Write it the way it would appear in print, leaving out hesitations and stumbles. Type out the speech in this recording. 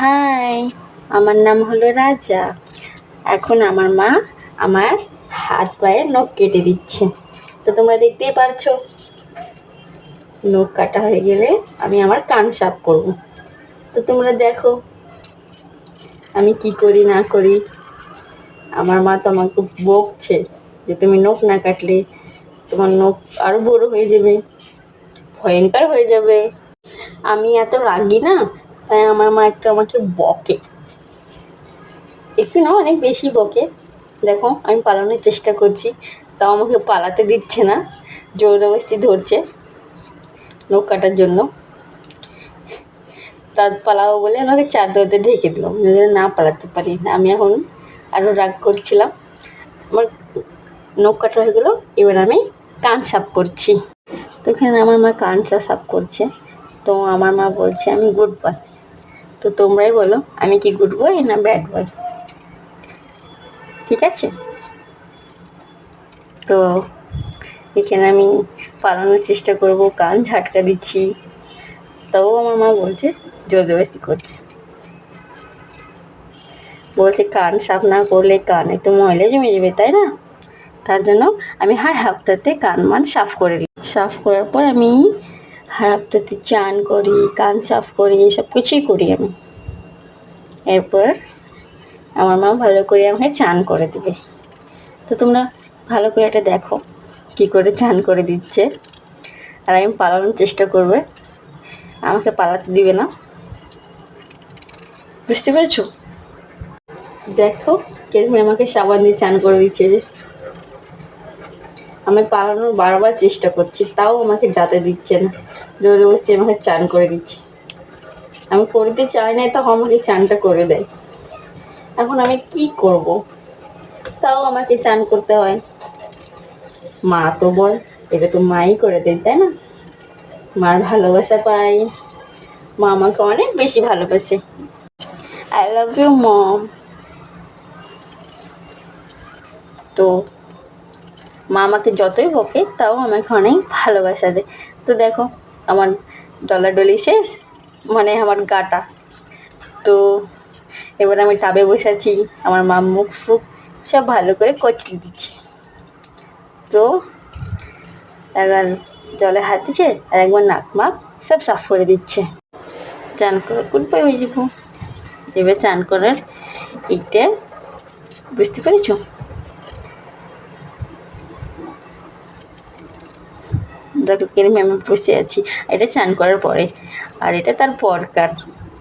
High, আমার নাম হলো রাজা। এখন আমার মা আমার হাত পায়ের নখ কেটে দিচ্ছে। তো তোমরা দেখতেই পারছো, নখ কাটা হয়ে গেলে আমি আমার কান সাফ করব। তো তোমরা দেখো আমি কি করি না করি। আমার মা তো আমাকে বকছে যে তুমি নখ না কাটলে তোমার নখ আরো বড় হয়ে যাবে, ভয়ঙ্কর হয়ে যাবে। আমি এত রাগি না, তাই আমার মা একটু আমাকে বকে, একটু না অনেক বেশি বকে। দেখো আমি পালানোর চেষ্টা করছি, তাও আমাকে পালাতে দিচ্ছে না, জোর জবরদস্তি ধরছে নখ কাটার জন্য। তার পালাবো বলে আমাকে চাদরতে ঢেকে দিল, না পালাতে পারি না। আমি এখন আরো রাগ করছিলাম। আমার নখ কাটা হয়ে গেলো, এবার আমি কান সাফ করছি। তো এখানে আমার মা কানটা সাফ করছে। তো আমার মা বলছে আমি গুড বয়। তো তোমরাই বলো আমি কি গুড বয় না ব্যাড বয়? ঠিক আছে, তো এখানে আমি পালানোর চেষ্টা করব, কান ঝাটকা দিচ্ছি, তাও আমার মা বলছে জোর জবরদস্তি করছে, বলছে কান সাফ না করলে কানে তো ময়লা জমে যাবে, তাই না? তার জন্য আমি হার হাফতাতে কান মান সাফ করে দিই। সাফ করার পর আমি হার হাফতাতে চান করি, কান সাফ করি, সব কিছুই করি আমি। এরপর আমার মা ভালো করে আমাকে চান করে দেবে। তো তোমরা ভালো করে এটা দেখো কি করে চান করে দিচ্ছে। আর আমি পালানোর চেষ্টা করবে, আমাকে পালাতে দিবে না, বুঝতে পেরেছো? দেখো কিরকম আমাকে সাবান দিয়ে চান করে দিচ্ছে। যে আমি পালানোর বারবার চেষ্টা করছি, তাও আমাকে যাতে দিচ্ছে না, জোর জবরদস্তি আমাকে চান করে দিচ্ছে। আমি করতে চাই না, তাও আমাকে চানটা করে দেয়। এখন আমি কি করব, তাও আমাকে চান করতে হয়। মা তো বল, এটা তো মাই করে দেয়, তাই না? মার ভালোবাসা পাই, মা আমাকে অনেক বেশি ভালোবাসে। I love you mom. তো মা আমাকে যতই বকে তাও আমাকে অনেক ভালোবাসা দেয়। তো দেখো আমার ডলাডলি শেষ, মানে আমার গাটা। তো এবার আমি টাবে বসেছি, আমার মা মুখ ফুক সব ভালো করে কচলি দিচ্ছে। তো একবার জলে হাত দিচ্ছে আর একবার নাক মাক সব সাফ করে দিচ্ছে। চান করে কুটবে হয়ে যাবো। এবার চান করার এইটা বুঝতে পেরেছো? দেখো কিরম আমি বসে আছি, এটা চান করার পরে, আর এটা তার পরকার।